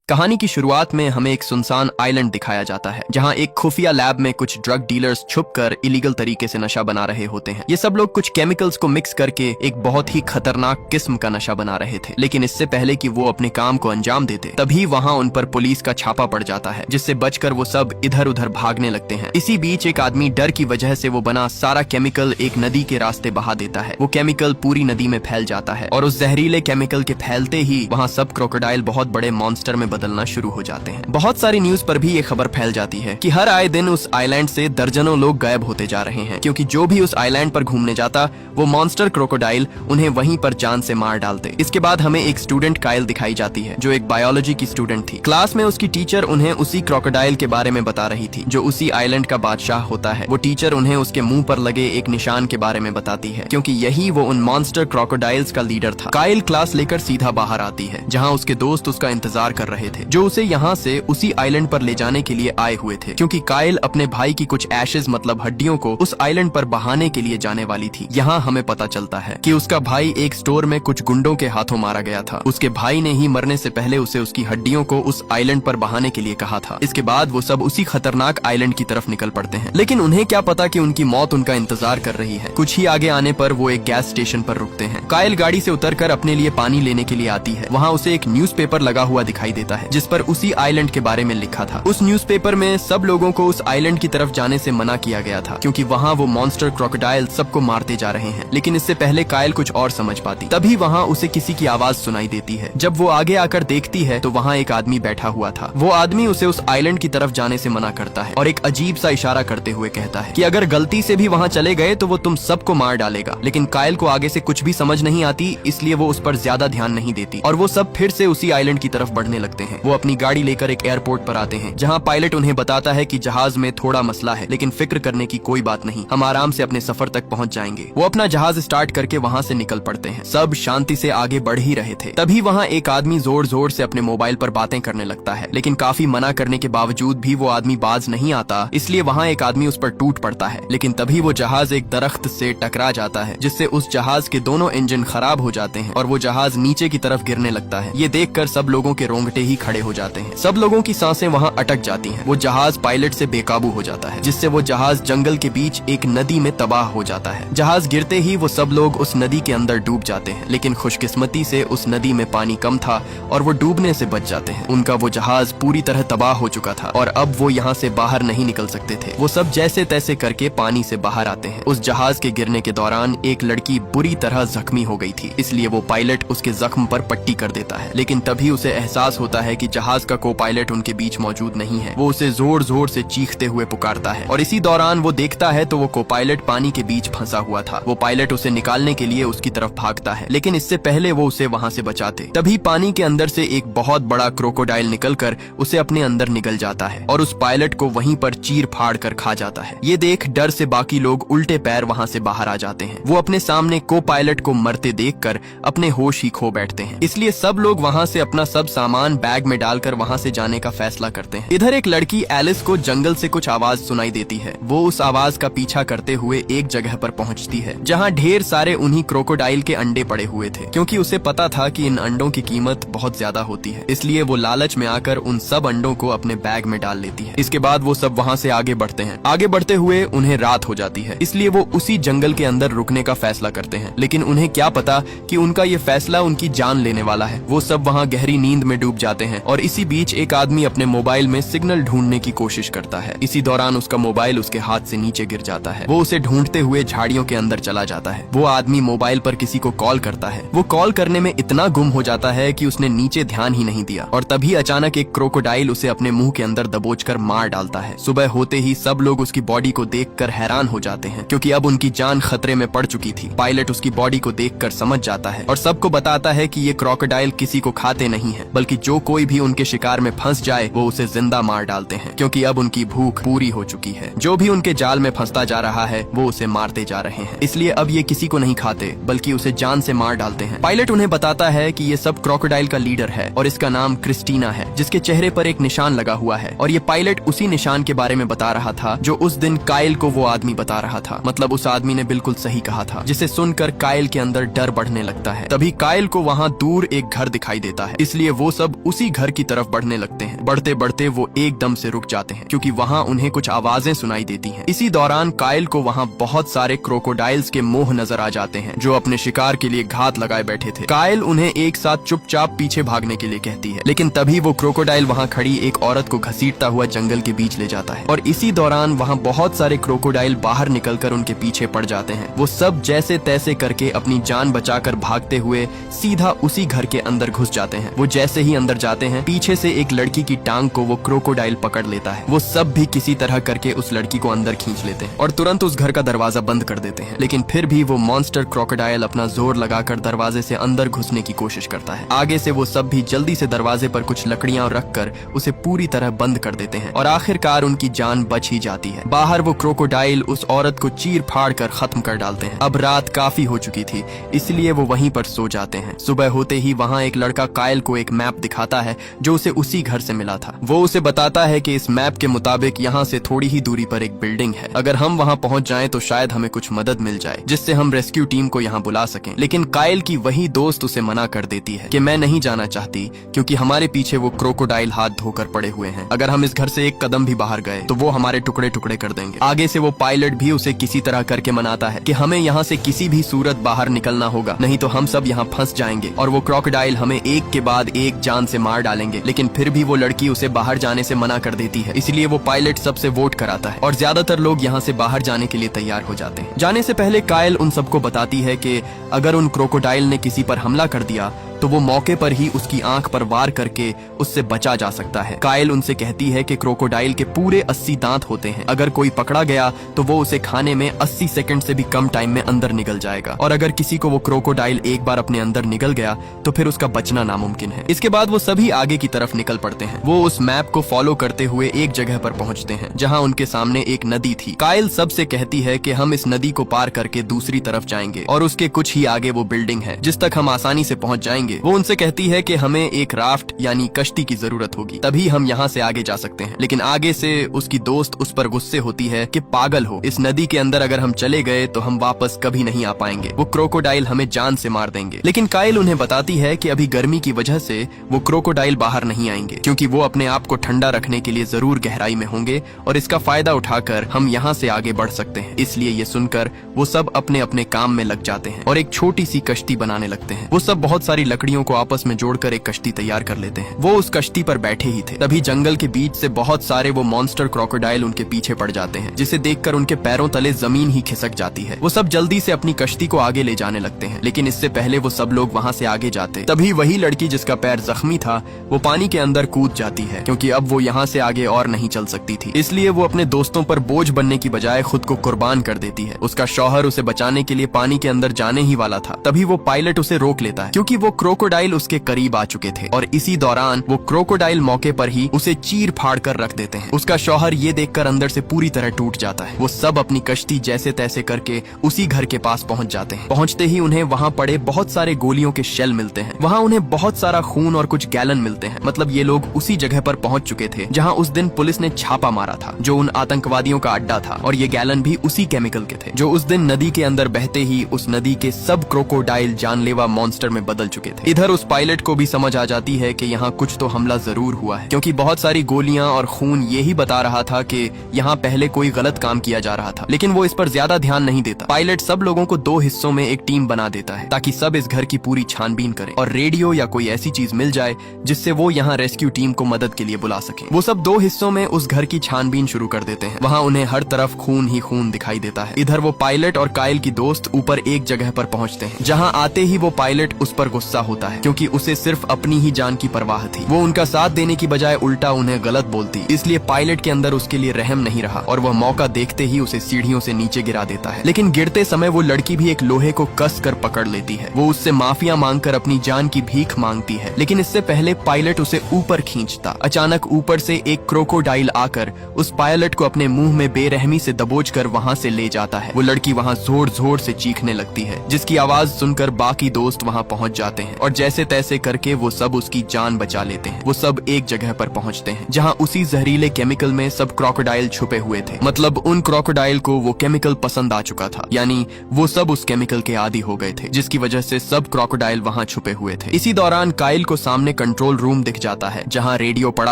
कहानी की शुरुआत में हमें एक सुनसान आइलैंड दिखाया जाता है जहां एक खुफिया लैब में कुछ ड्रग डीलर्स छुपकर इलीगल तरीके से नशा बना रहे होते हैं। ये सब लोग कुछ केमिकल्स को मिक्स करके एक बहुत ही खतरनाक किस्म का नशा बना रहे थे, लेकिन इससे पहले कि वो अपने काम को अंजाम देते तभी वहां उन पर पुलिस का छापा पड़ जाता है, जिससे बचकर वो सब इधर उधर भागने लगते हैं। इसी बीच एक आदमी डर की वजह से वो बना सारा केमिकल एक नदी के रास्ते बहा देता है। वो केमिकल पूरी नदी में फैल जाता है और उस जहरीले केमिकल के फैलते ही वहाँ सब क्रोकोडाइल बहुत बड़े मॉन्स्टर में बदलना शुरू हो जाते हैं। बहुत सारी न्यूज पर भी ये खबर फैल जाती है कि हर आए दिन उस आइलैंड से दर्जनों लोग गायब होते जा रहे हैं, क्योंकि जो भी उस आइलैंड पर घूमने जाता वो मॉन्स्टर क्रोकोडाइल उन्हें वहीं पर जान से मार डालते। इसके बाद हमें एक स्टूडेंट काइल दिखाई जाती है जो एक बायोलॉजी की स्टूडेंट थी। क्लास में उसकी टीचर उन्हें उसी क्रोकोडाइल के बारे में बता रही थी जो उसी आइलैंड का बादशाह होता है। वो टीचर उन्हें उसके मुंह पर लगे एक निशान के बारे में बताती है, क्योंकि यही वो उन मॉन्स्टर क्रोकोडाइल्स का लीडर था। काइल क्लास लेकर सीधा बाहर आती है जहाँ उसके दोस्त उसका इंतजार कर रहे थे, जो उसे यहाँ से उसी आइलैंड पर ले जाने के लिए आए हुए थे, क्योंकि काइल अपने भाई की कुछ एशेज मतलब हड्डियों को उस आइलैंड पर बहाने के लिए जाने वाली थी। यहाँ हमें पता चलता है कि उसका भाई एक स्टोर में कुछ गुंडों के हाथों मारा गया था। उसके भाई ने ही मरने से पहले उसे उसकी हड्डियों को उस आइलैंड पर बहाने के लिए कहा था। इसके बाद वो सब उसी खतरनाक आइलैंड की तरफ निकल पड़ते हैं, लेकिन उन्हें क्या पता कि उनकी मौत उनका इंतजार कर रही है। कुछ ही आगे आने पर वो एक गैस स्टेशन पर रुकते हैं। काइल गाड़ी से उतरकर अपने लिए पानी लेने के लिए आती है। वहाँ उसे एक न्यूज़पेपर लगा हुआ दिखाई देता है जिस पर उसी आइलैंड के बारे में लिखा था। उस न्यूज़पेपर में सब लोगों को उस आइलैंड की तरफ जाने से मना किया गया था, क्योंकि वहाँ वो मॉन्स्टर क्रोकोडाइल सबको मारते जा रहे हैं। लेकिन इससे पहले काइल कुछ और समझ पाती, तभी वहाँ उसे किसी की आवाज सुनाई देती है। जब वो आगे आकर देखती है तो वहाँ एक आदमी बैठा हुआ था। वो आदमी उसे उस आइलैंड की तरफ जाने से मना करता है और एक अजीब सा इशारा करते हुए कहता है कि अगर गलती से भी वहाँ चले गए तो वो तुम सबको मार डालेगा। लेकिन काइल को आगे से कुछ भी समझ नहीं आती, इसलिए वो उस पर ज्यादा ध्यान नहीं देती और वो सब फिर से उसी आइलैंड की तरफ बढ़ने लगते हैं। वो अपनी गाड़ी लेकर एक एयरपोर्ट पर आते हैं जहाँ पायलट उन्हें बताता है कि जहाज में थोड़ा मसला है, लेकिन फिक्र करने की कोई बात नहीं, हम आराम से अपने सफर तक पहुँच जाएंगे। वो अपना जहाज स्टार्ट करके वहाँ से निकल पड़ते हैं। सब शांति से आगे बढ़ ही रहे थे, तभी वहाँ एक आदमी जोर जोर से अपने मोबाइल पर बातें करने लगता है, लेकिन काफी मना करने के बावजूद भी वो आदमी बाज नहीं आता, इसलिए वहाँ एक आदमी उस पर टूट पड़ता है। लेकिन तभी वो जहाज एक दरख्त से टकरा जाता है, जिससे उस जहाज के दोनों इंजन खराब हो जाते हैं और वो जहाज नीचे की तरफ गिरने लगता है। ये देखकर सब लोगों के रोंगटे ही खड़े हो जाते हैं। सब लोगों की सांसें वहाँ अटक जाती हैं। वो जहाज पायलट से बेकाबू हो जाता है, जिससे वो जहाज जंगल के बीच एक नदी में तबाह हो जाता है। जहाज गिरते ही वो सब लोग उस नदी के अंदर डूब जाते हैं, लेकिन खुशकिस्मती से उस नदी में पानी कम था और वो डूबने से बच जाते हैं। उनका वो जहाज पूरी तरह तबाह हो चुका था और अब वो यहाँ से बाहर नहीं निकल सकते थे। वो सब जैसे तैसे करके पानी से बाहर आते हैं। उस जहाज के गिरने के दौरान एक लड़की बुरी तरह जख्मी हो गई थी, इसलिए वो पायलट उसके जख्म पर पट्टी कर देता है। लेकिन तभी उसे एहसास होता है कि जहाज का को पायलट उनके बीच मौजूद नहीं है। वो उसे जोर जोर से चीखते हुए पुकारता है और इसी दौरान वो देखता है तो वो को पायलट पानी के बीच फंसा हुआ था। वो पायलट उसे निकालने के लिए उसकी तरफ भागता है, लेकिन इससे पहले वो उसे वहाँ से बचाते। तभी पानी के अंदर से एक बहुत बड़ा क्रोकोडाइल निकलकर उसे अपने अंदर निगल जाता है और उस पायलट को वहीं पर चीर फाड़ कर खा जाता है। ये देख डर से बाकी लोग उल्टे पैर वहाँ से बाहर आ जाते हैं। वो अपने सामने को पायलट को मरते देखकर अपने होश ही खो बैठते हैं, इसलिए सब लोग वहाँ से अपना सब सामान बैग में डालकर वहाँ से जाने का फैसला करते हैं। इधर एक लड़की एलिस को जंगल से कुछ आवाज सुनाई देती है। वो उस आवाज का पीछा करते हुए एक जगह पर पहुंचती है जहां ढेर सारे उन्हीं क्रोकोडाइल के अंडे पड़े हुए थे, क्योंकि उसे पता था कि इन अंडों की कीमत बहुत ज्यादा होती है, इसलिए वो लालच में आकर उन सब अंडों को अपने बैग में डाल लेती है। इसके बाद वो सब वहाँ से आगे बढ़ते हैं। आगे बढ़ते हुए उन्हें रात हो जाती है, इसलिए वो उसी जंगल के अंदर रुकने का फैसला करते हैं, लेकिन उन्हें क्या पता कि उनका ये फैसला उनकी जान लेने वाला है। वो सब वहाँ गहरी नींद में डूब जाते हैं और इसी बीच एक आदमी अपने मोबाइल में सिग्नल ढूंढने की कोशिश करता है। इसी दौरान उसका मोबाइल उसके हाथ से नीचे गिर जाता है। वो उसे ढूंढते हुए झाड़ियों के अंदर चला जाता है। वो आदमी मोबाइल पर किसी को कॉल करता है। वो कॉल करने में इतना गुम हो जाता है कि उसने नीचे ध्यान ही नहीं दिया और तभी अचानक एक क्रोकोडाइल उसे अपने मुंह के अंदर दबोचकर मार डालता है। सुबह होते ही सब लोग उसकी बॉडी को देखकर हैरान हो जाते हैं, क्योंकि अब उनकी जान खतरे में पड़ चुकी थी। पायलट उसकी बॉडी को देखकर समझ जाता है और सबको बताता है कि ये क्रोकोडाइल किसी को खाते नहीं है, बल्कि जो कोई भी उनके शिकार में फंस जाए वो उसे जिंदा मार डालते हैं, क्योंकि अब उनकी भूख पूरी हो चुकी है। जो भी उनके जाल में फंसता जा रहा है वो उसे मारते जा रहे हैं, इसलिए अब ये किसी को नहीं खाते बल्कि उसे जान से मार डालते हैं। पायलट उन्हें बताता है कि ये सब क्रोकोडाइल का लीडर है और इसका नाम क्रिस्टीना है, जिसके चेहरे पर एक निशान लगा हुआ है और ये पायलट उसी निशान के बारे में बता रहा था जो उस दिन काइल को वो आदमी बता रहा था। मतलब उस आदमी ने बिल्कुल सही कहा था, जिसे सुनकर काइल के अंदर डर बढ़ने लगता है। तभी काइल को वहाँ दूर एक घर दिखाई देता है, इसलिए वो सब उसी घर की तरफ बढ़ने लगते हैं। बढ़ते बढ़ते वो एकदम से रुक जाते हैं क्योंकि वहाँ उन्हें कुछ आवाजें सुनाई देती हैं। इसी दौरान काइल को वहाँ बहुत सारे क्रोकोडाइल्स के मोह नजर आ जाते हैं जो अपने शिकार के लिए घात लगाए बैठे थे। काइल उन्हें एक साथ चुपचाप पीछे भागने के लिए कहती है, लेकिन तभी वो क्रोकोडाइल वहाँ खड़ी एक औरत को घसीटता हुआ जंगल के बीच ले जाता है और इसी दौरान वहाँ बहुत सारे क्रोकोडाइल बाहर निकलकर उनके पीछे पड़ जाते हैं। वो सब जैसे तैसे करके अपनी जान बचाकर भागते हुए सीधा उसी घर के अंदर घुस जाते हैं। वो जैसे ही अंदर जाते हैं, पीछे से एक लड़की की टांग को वो क्रोकोडाइल पकड़ लेता है। वो सब भी किसी तरह करके उस लड़की को अंदर खींच लेते हैं और तुरंत उस घर का दरवाजा बंद कर देते हैं। लेकिन फिर भी वो मॉन्स्टर क्रोकोडाइल अपना जोर लगाकर दरवाजे से अंदर घुसने की कोशिश करता है। आगे से वो सब भी जल्दी से दरवाजे पर कुछ लकड़ियां रखकर उसे पूरी तरह बंद कर देते हैं और आखिरकार उनकी जान बच ही जाती है। बाहर वो क्रोकोडाइल उस औरत को चीर फाड़ कर खत्म कर डालते हैं। अब रात काफी हो चुकी थी, इसलिए वो वहीं पर सो जाते हैं। सुबह होते ही वहाँ एक लड़का काइल को एक मैप दिखाता है जो उसे उसी घर से मिला था। वो उसे बताता है कि इस मैप के मुताबिक यहाँ से थोड़ी ही दूरी पर एक बिल्डिंग है। अगर हम वहाँ पहुँच जाएं तो शायद हमें कुछ मदद मिल जाए जिससे हम रेस्क्यू टीम को यहाँ बुला सकें। लेकिन काइल की वही दोस्त उसे मना कर देती है कि मैं नहीं जाना चाहती क्योंकि हमारे पीछे वो क्रोकोडाइल हाथ धोकर पड़े हुए हैं। अगर हम इस घर से एक कदम भी बाहर गए तो वो हमारे टुकड़े टुकड़े कर देंगे। आगे से वो पायलट भी उसे किसी तरह करके मनाता है कि हमें यहाँ से किसी भी सूरत बाहर निकलना होगा, नहीं तो हम सब यहाँ फंस जाएंगे और वो क्रोकोडाइल हमें एक के बाद एक जान से मार डालेंगे। लेकिन फिर भी वो लड़की उसे बाहर जाने से मना कर देती है, इसलिए वो पायलट सबसे वोट कराता है और ज्यादातर लोग यहाँ से बाहर जाने के लिए तैयार हो जाते हैं। जाने से पहले काइल उन सबको बताती है कि अगर उन क्रोकोडाइल ने किसी पर हमला कर दिया तो वो मौके पर ही उसकी आंख पर वार करके उससे बचा जा सकता है। काइल उनसे कहती है कि क्रोकोडाइल के पूरे 80 दांत होते हैं। अगर कोई पकड़ा गया तो वो उसे खाने में 80 सेकंड से भी कम टाइम में अंदर निगल जाएगा और अगर किसी को वो क्रोकोडाइल एक बार अपने अंदर निगल गया तो फिर उसका बचना नामुमकिन है। इसके बाद वो सभी आगे की तरफ निकल पड़ते हैं। वो उस मैप को फॉलो करते हुए एक जगह पर पहुंचते हैं जहां उनके सामने एक नदी थी। काइल सबसे कहती है कि हम इस नदी को पार करके दूसरी तरफ जाएंगे और उसके कुछ ही आगे वो बिल्डिंग है जिस तक हम आसानी से पहुंच जाएंगे। वो उनसे कहती है कि हमें एक राफ्ट यानी कश्ती की जरूरत होगी, तभी हम यहाँ से आगे जा सकते हैं। लेकिन आगे से उसकी दोस्त उस पर गुस्से होती है कि पागल हो, इस नदी के अंदर अगर हम चले गए तो हम वापस कभी नहीं आ पाएंगे, वो क्रोकोडाइल हमें जान से मार देंगे। लेकिन काइल उन्हें बताती है कि अभी गर्मी की वजह से वो क्रोकोडाइल बाहर नहीं आएंगे क्योंकि वो अपने आप को ठंडा रखने के लिए जरूर गहराई में होंगे और इसका फायदा उठाकर हम यहाँ से आगे बढ़ सकते हैं। इसलिए ये सुनकर वो सब अपने अपने काम में लग जाते हैं और एक छोटी सी कश्ती बनाने लगते हैं। वो सब बहुत सारी लकड़ियों को आपस में जोड़कर एक कश्ती तैयार कर लेते हैं। वो उस कश्ती पर बैठे ही थे, तभी जंगल के बीच से बहुत सारे वो मॉन्स्टर क्रोकोडाइल उनके पीछे पड़ जाते हैं जिसे देखकर उनके पैरों तले जमीन ही खिसक जाती है। वो सब जल्दी से अपनी कश्ती को आगे ले जाने लगते हैं, लेकिन इससे पहले वो सब लोग वहाँ से आगे जाते तभी वही लड़की जिसका पैर जख्मी था वो पानी के अंदर कूद जाती है क्योंकि अब वो यहाँ से आगे और नहीं चल सकती थी। इसलिए वो अपने दोस्तों पर बोझ बनने की बजाय खुद को कुर्बान कर देती है। उसका शौहर उसे बचाने के लिए पानी के अंदर जाने ही वाला था, तभी वो पायलट उसे रोक लेता है क्योंकि वो क्रोकोडाइल उसके करीब आ चुके थे और इसी दौरान वो क्रोकोडाइल मौके पर ही उसे चीर फाड़ कर रख देते हैं। उसका शौहर ये देखकर अंदर से पूरी तरह टूट जाता है। वो सब अपनी कश्ती जैसे तैसे करके उसी घर के पास पहुंच जाते हैं। पहुंचते ही उन्हें वहां पड़े बहुत सारे गोलियों के शेल मिलते हैं। वहां उन्हें बहुत सारा खून और कुछ गैलन मिलते हैं। मतलब ये लोग उसी जगह पर पहुंच चुके थे जहां उस दिन पुलिस ने छापा मारा था, जो उन आतंकवादियों का अड्डा था, और ये गैलन भी उसी केमिकल के थे जो उस दिन नदी के अंदर बहते ही उस नदी के सब क्रोकोडाइल जानलेवा मॉन्स्टर में बदल चुके थे। इधर उस पायलट को भी समझ आ जाती है कि यहाँ कुछ तो हमला जरूर हुआ है क्योंकि बहुत सारी गोलियां और खून यही बता रहा था कि यहाँ पहले कोई गलत काम किया जा रहा था। लेकिन वो इस पर ज्यादा ध्यान नहीं देता। पायलट सब लोगों को 2 हिस्सों में एक टीम बना देता है ताकि सब इस घर की पूरी छानबीन करें और रेडियो या कोई ऐसी चीज मिल जाए जिससे वो यहाँ रेस्क्यू टीम को मदद के लिए बुला सके। वो सब 2 हिस्सों में उस घर की छानबीन शुरू कर देते हैं। वहाँ उन्हें हर तरफ खून ही खून दिखाई देता है। इधर वो पायलट और काइल की दोस्त ऊपर एक जगह पर पहुँचते हैं जहाँ आते ही वो पायलट उस पर गुस्सा होता है क्योंकि उसे सिर्फ अपनी ही जान की परवाह थी। वो उनका साथ देने की बजाय उल्टा उन्हें गलत बोलती, इसलिए पायलट के अंदर उसके लिए रहम नहीं रहा और वह मौका देखते ही उसे सीढ़ियों से नीचे गिरा देता है। लेकिन गिरते समय वो लड़की भी एक लोहे को कस कर पकड़ लेती है। वो उससे माफिया मांगकर अपनी जान की भीख मांगती है, लेकिन इससे पहले पायलट उसे ऊपर खींचता। अचानक ऊपर से एक क्रोकोडाइल आकर उस पायलट को अपने मुंह में बेरहमी से दबोचकर वहाँ से ले जाता है। वो लड़की वहाँ जोर जोर से चीखने लगती है जिसकी आवाज सुनकर बाकी दोस्त वहाँ पहुँच जाते हैं। हैं और जैसे तैसे करके वो सब उसकी जान बचा लेते हैं। वो सब एक जगह पर पहुंचते हैं जहां उसी जहरीले केमिकल में सब क्रोकोडाइल छुपे हुए थे। मतलब उन क्रोकोडाइल को वो केमिकल पसंद आ चुका था, यानी वो सब उस केमिकल के आदी हो गए थे, जिसकी वजह से सब क्रोकोडाइल वहां छुपे हुए थे। इसी दौरान काइल को सामने कंट्रोल रूम दिख जाता है जहां रेडियो पड़ा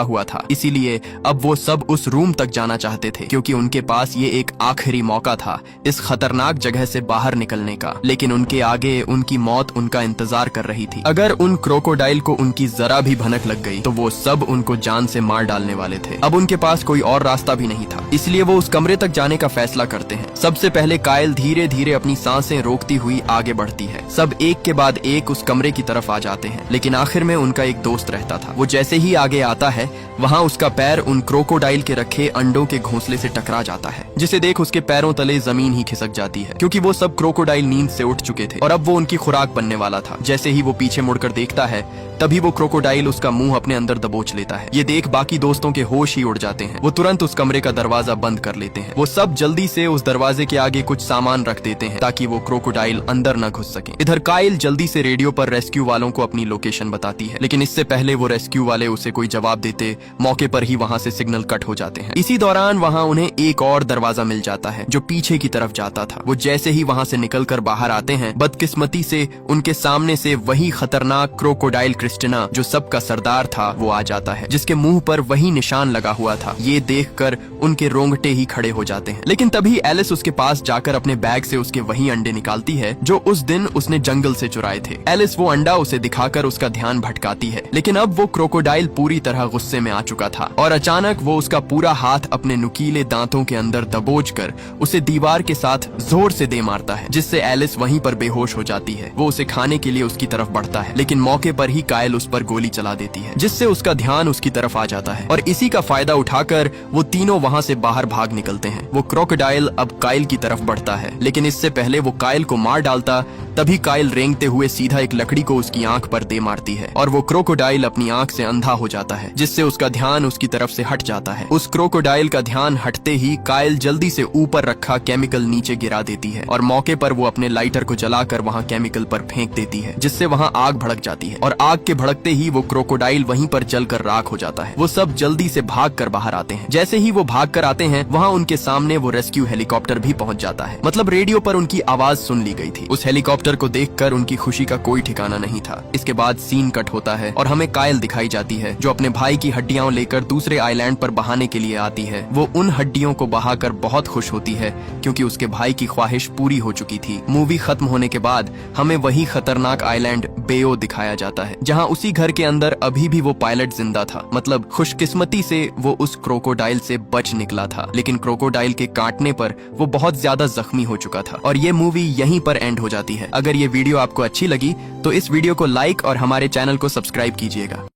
हुआ था, इसीलिए अब वो सब उस रूम तक जाना चाहते थे क्योंकि उनके पास ये एक आखिरी मौका था इस खतरनाक जगह से बाहर निकलने का। लेकिन उनके आगे उनकी मौत उनका इंतजार कर रही थी। अगर उन क्रोकोडाइल को उनकी जरा भी भनक लग गई तो वो सब उनको जान से मार डालने वाले थे। अब उनके पास कोई और रास्ता भी नहीं था, इसलिए वो उस कमरे तक जाने का फैसला करते हैं। सबसे पहले काइल धीरे धीरे अपनी सांसें रोकती हुई आगे बढ़ती है। सब एक के बाद एक उस कमरे की तरफ आ जाते हैं, लेकिन आखिर में उनका एक दोस्त रहता था। वो जैसे ही आगे आता है वहाँ उसका पैर उन क्रोकोडाइल के रखे अंडों के घोंसले से टकरा जाता है, जिसे देख उसके पैरों तले जमीन ही खिसक जाती है क्योंकि वो सब क्रोकोडाइल नींद से उठ चुके थे और अब वो उनकी खुराक बनने वाला था। जैसे ही वो पीछे मुड़कर देखता है तभी वो क्रोकोडाइल उसका मुंह अपने अंदर दबोच लेता है। ये देख बाकी दोस्तों के होश ही उड़ जाते हैं। वो तुरंत उस कमरे का दरवाजा बंद कर लेते हैं। वो सब जल्दी से उस दरवाजे के आगे कुछ सामान रख देते हैं ताकि वो क्रोकोडाइल अंदर न घुस सके। इधर काइल जल्दी से रेडियो पर रेस्क्यू वालों को अपनी लोकेशन बताती है, लेकिन इससे पहले वो रेस्क्यू वाले उसे कोई जवाब देते मौके पर ही वहाँ से सिग्नल कट हो जाते हैं। इसी दौरान वहाँ उन्हें एक और दरवाजा मिल जाता है जो पीछे की तरफ जाता था। वो जैसे ही वहाँ से निकलकर बाहर आते हैं, बदकिस्मती से उनके सामने से वही खतरनाक क्रोकोडाइल क्रिस्टिना जो सबका सरदार था वो आ जाता है, जिसके मुंह पर वही निशान लगा हुआ था। ये देखकर उनके रोंगटे ही खड़े हो जाते हैं। लेकिन तभी एलिस उसके पास जाकर अपने बैग से उसके वही अंडे निकालती है जो उस दिन उसने जंगल से चुराए थे। एलिस वो अंडा उसे दिखाकर उसका ध्यान भटकाती है, लेकिन अब वो क्रोकोडाइल पूरी तरह गुस्से में आ चुका था और अचानक वो उसका पूरा हाथ अपने नुकीले दांतों के अंदर दबोचकर उसे दीवार के साथ जोर से दे मारता है, जिससे एलिस वहीं पर बेहोश हो जाती है। वो उसे खाने के लिए उसकी तरफ बढ़ता है, लेकिन मौके पर ही काइल उस पर गोली चला देती है, जिससे उसका ध्यान उसकी तरफ आ जाता है और इसी का फायदा उठाकर वो तीनों वहाँ से बाहर भाग निकलते हैं। वो क्रोकोडाइल अब काइल की तरफ बढ़ता है, लेकिन इससे पहले वो काइल को मार डालता तभी काइल रेंगते हुए सीधा एक लकड़ी को उसकी आंख पर दे मारती है और वो क्रोकोडाइल अपनी आंख से अंधा हो जाता है, जिससे उसका ध्यान उसकी तरफ से हट जाता है। उस क्रोकोडाइल का ध्यान हटते ही काइल जल्दी से ऊपर रखा केमिकल नीचे गिरा देती है और मौके पर वो अपने लाइटर को जलाकर वहाँ केमिकल पर फेंक देती है, जिससे वहाँ आग भड़क जाती है और आग के भड़कते ही वो क्रोकोडाइल वहीं पर जलकर राख हो जाता है। वो सब जल्दी से भाग कर बाहर आते हैं। जैसे ही वो भाग कर आते हैं वहाँ उनके सामने वो रेस्क्यू हेलीकॉप्टर भी पहुंच जाता है। मतलब रेडियो पर उनकी आवाज सुन ली गई थी। उस हेलीकॉप्टर को देखकर उनकी खुशी का कोई ठिकाना नहीं था। इसके बाद सीन कट होता है और हमें काइल दिखाई जाती है जो अपने भाई की हड्डियां लेकर दूसरे आइलैंड पर बहाने के लिए आती है। वो उन हड्डियों को बहाकर बहुत खुश होती है क्योंकि उसके भाई की ख्वाहिश पूरी हो चुकी थी। मूवी खत्म होने के बाद हमें वही खतरनाक आइलैंड बेओ दिखाया जाता है जहाँ उसी घर के अंदर अभी भी वो पायलट जिंदा था। मतलब खुशकिस्मती से वो उस क्रोकोडाइल से बच निकला था, लेकिन क्रोकोडाइल के काटने पर वो बहुत ज्यादा जख्मी हो चुका था और ये मूवी यहीं पर एंड हो जाती है। अगर ये वीडियो आपको अच्छी लगी तो इस वीडियो को लाइक और हमारे चैनल को सब्सक्राइब कीजिएगा।